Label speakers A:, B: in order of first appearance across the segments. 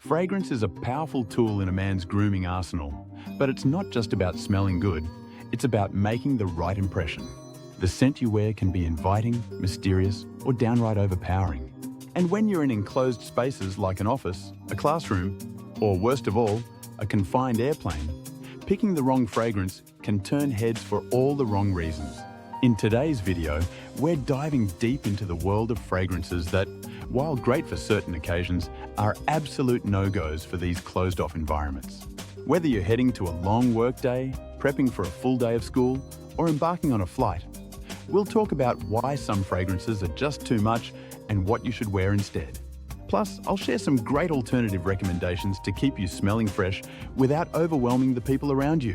A: Fragrance is a powerful tool in a man's grooming arsenal, but it's not just about smelling good, it's about making the right impression. The scent you wear can be inviting, mysterious, or downright overpowering. And when you're in enclosed spaces like an office, a classroom, or worst of all, a confined airplane, picking the wrong fragrance can turn heads for all the wrong reasons. In today's video, we're diving deep into the world of fragrances that, while great for certain occasions, are absolute no-goes for these closed-off environments. Whether you're heading to a long workday, prepping for a full day of school, or embarking on a flight, we'll talk about why some fragrances are just too much and what you should wear instead. Plus, I'll share some great alternative recommendations to keep you smelling fresh without overwhelming the people around you.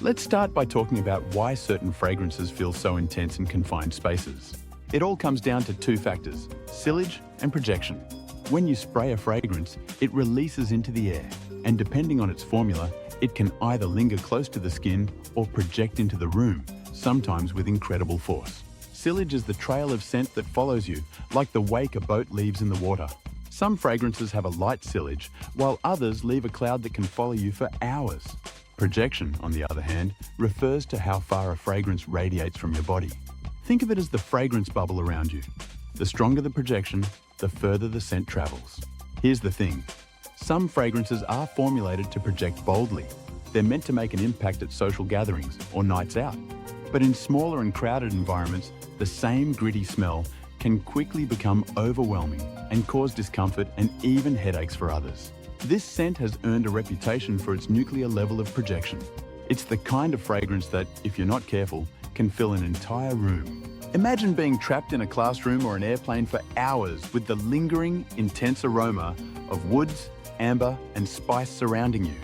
A: Let's start by talking about why certain fragrances feel so intense in confined spaces. It all comes down to two factors: sillage and projection. When you spray a fragrance, it releases into the air, and depending on its formula, it can either linger close to the skin or project into the room, sometimes with incredible force. Sillage is the trail of scent that follows you, like the wake a boat leaves in the water. Some fragrances have a light sillage, while others leave a cloud that can follow you for hours. Projection, on the other hand, refers to how far a fragrance radiates from your body. Think of it as the fragrance bubble around you. The stronger the projection, the further the scent travels. Here's the thing. Some fragrances are formulated to project boldly. They're meant to make an impact at social gatherings or nights out. But in smaller and crowded environments, the same gritty smell can quickly become overwhelming and cause discomfort and even headaches for others. This scent has earned a reputation for its nuclear level of projection. It's the kind of fragrance that, if you're not careful, can fill an entire room. Imagine being trapped in a classroom or an airplane for hours with the lingering, intense aroma of woods, amber, and spice surrounding you.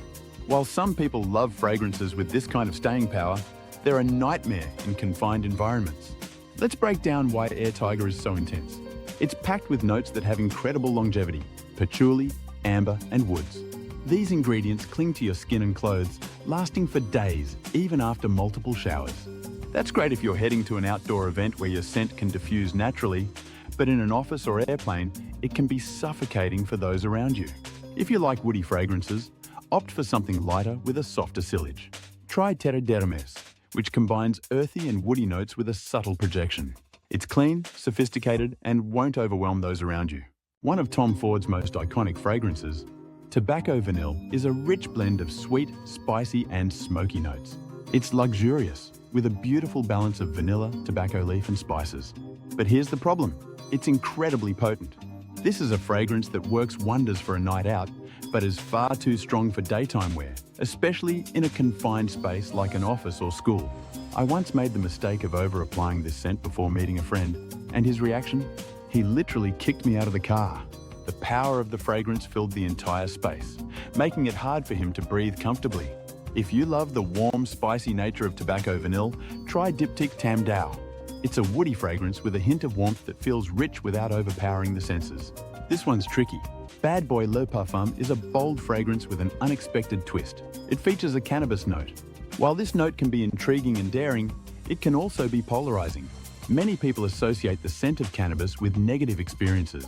A: While some people love fragrances with this kind of staying power, they're a nightmare in confined environments. Let's break down why Air Tiger is so intense. It's packed with notes that have incredible longevity: patchouli, amber, and woods. These ingredients cling to your skin and clothes, lasting for days, even after multiple showers. That's great if you're heading to an outdoor event where your scent can diffuse naturally, but in an office or airplane, it can be suffocating for those around you. If you like woody fragrances, opt for something lighter with a softer sillage. Try Terre d'Hermès, which combines earthy and woody notes with a subtle projection. It's clean, sophisticated, and won't overwhelm those around you. One of Tom Ford's most iconic fragrances, Tobacco Vanille, is a rich blend of sweet, spicy, and smoky notes. It's luxurious, with a beautiful balance of vanilla, tobacco leaf, and spices. But here's the problem: it's incredibly potent. This is a fragrance that works wonders for a night out, but is far too strong for daytime wear, especially in a confined space like an office or school. I once made the mistake of over-applying this scent before meeting a friend, and his reaction? He literally kicked me out of the car. The power of the fragrance filled the entire space, making it hard for him to breathe comfortably. If you love the warm, spicy nature of Tobacco Vanille, try Diptyque Tam Dao. It's a woody fragrance with a hint of warmth that feels rich without overpowering the senses. This one's tricky. Bad Boy Le Parfum is a bold fragrance with an unexpected twist. It features a cannabis note. While this note can be intriguing and daring, it can also be polarizing. Many people associate the scent of cannabis with negative experiences,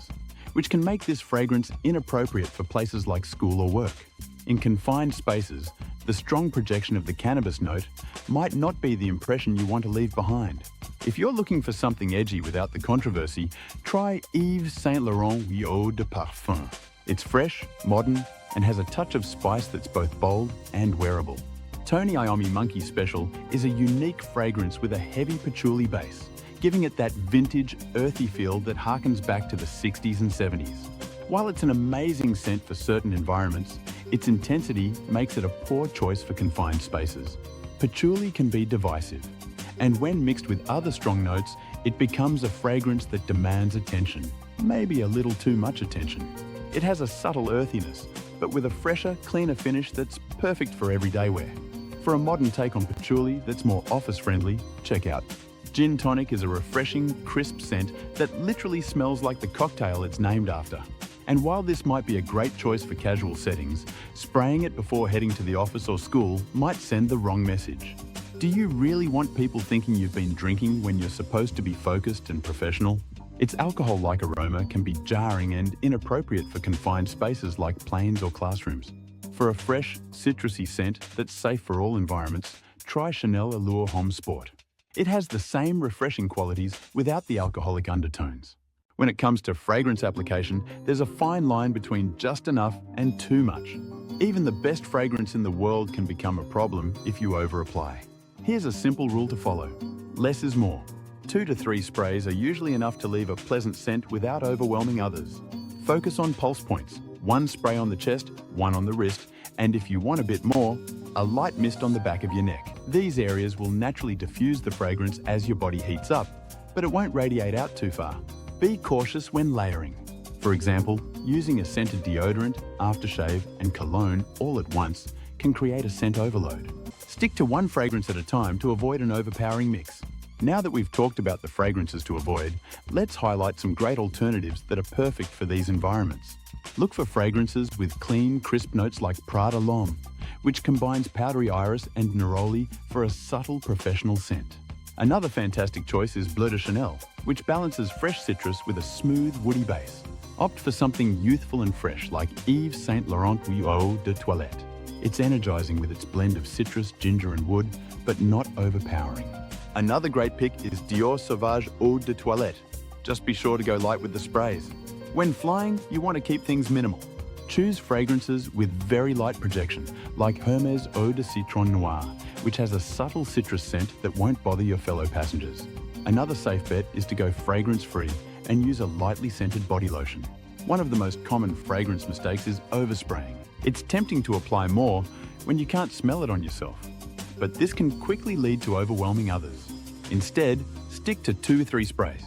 A: which can make this fragrance inappropriate for places like school or work. In confined spaces, the strong projection of the cannabis note might not be the impression you want to leave behind. If you're looking for something edgy without the controversy, try Yves Saint Laurent Eau de Parfum. It's fresh, modern, and has a touch of spice that's both bold and wearable. Tony Iommi Monkey Special is a unique fragrance with a heavy patchouli base, giving it that vintage, earthy feel that harkens back to the 60s and 70s. While it's an amazing scent for certain environments, its intensity makes it a poor choice for confined spaces. Patchouli can be divisive, and when mixed with other strong notes, it becomes a fragrance that demands attention, maybe a little too much attention. It has a subtle earthiness, but with a fresher, cleaner finish that's perfect for everyday wear. For a modern take on patchouli that's more office-friendly, check out Gin Tonic. Is a refreshing, crisp scent that literally smells like the cocktail it's named after. And while this might be a great choice for casual settings, spraying it before heading to the office or school might send the wrong message. Do you really want people thinking you've been drinking when you're supposed to be focused and professional? Its alcohol-like aroma can be jarring and inappropriate for confined spaces like planes or classrooms. For a fresh, citrusy scent that's safe for all environments, try Chanel Allure Homme Sport. It has the same refreshing qualities without the alcoholic undertones. When it comes to fragrance application, there's a fine line between just enough and too much. Even the best fragrance in the world can become a problem if you over-apply. Here's a simple rule to follow. Less is more. 2 to 3 sprays are usually enough to leave a pleasant scent without overwhelming others. Focus on pulse points. 1 spray on the chest, 1 on the wrist, and if you want a bit more, a light mist on the back of your neck. These areas will naturally diffuse the fragrance as your body heats up, but it won't radiate out too far. Be cautious when layering. For example, using a scented deodorant, aftershave, and cologne all at once can create a scent overload. Stick to 1 fragrance at a time to avoid an overpowering mix. Now that we've talked about the fragrances to avoid, let's highlight some great alternatives that are perfect for these environments. Look for fragrances with clean, crisp notes like Prada L'Homme, which combines powdery iris and neroli for a subtle professional scent. Another fantastic choice is Bleu de Chanel, which balances fresh citrus with a smooth, woody base. Opt for something youthful and fresh like Yves Saint Laurent Eau de Toilette. It's energizing with its blend of citrus, ginger and wood, but not overpowering. Another great pick is Dior Sauvage Eau de Toilette. Just be sure to go light with the sprays. When flying, you want to keep things minimal. Choose fragrances with very light projection, like Hermès Eau de Citron Noir, which has a subtle citrus scent that won't bother your fellow passengers. Another safe bet is to go fragrance-free and use a lightly scented body lotion. One of the most common fragrance mistakes is overspraying. It's tempting to apply more when you can't smell it on yourself, but this can quickly lead to overwhelming others. Instead, stick to 2-3 sprays.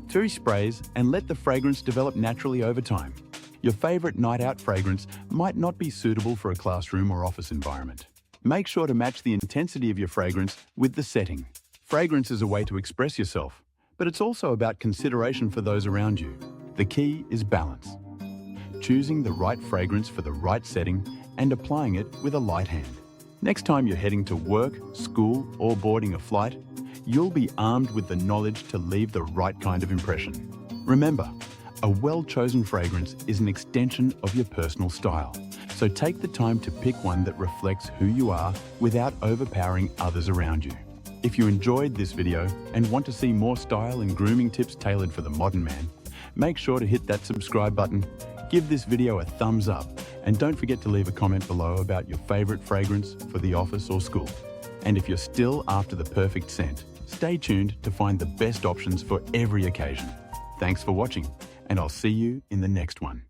A: 2 sprays and let the fragrance develop naturally over time. Your favorite night out fragrance might not be suitable for a classroom or office environment. Make sure to match the intensity of your fragrance with the setting. Fragrance is a way to express yourself, but it's also about consideration for those around you. The key is balance. Choosing the right fragrance for the right setting and applying it with a light hand. Next time you're heading to work, school, or boarding a flight, you'll be armed with the knowledge to leave the right kind of impression. Remember, a well-chosen fragrance is an extension of your personal style, so take the time to pick one that reflects who you are without overpowering others around you. If you enjoyed this video and want to see more style and grooming tips tailored for the modern man, make sure to hit that subscribe button, give this video a thumbs up, and don't forget to leave a comment below about your favorite fragrance for the office or school. And if you're still after the perfect scent, stay tuned to find the best options for every occasion. Thanks for watching, and I'll see you in the next one.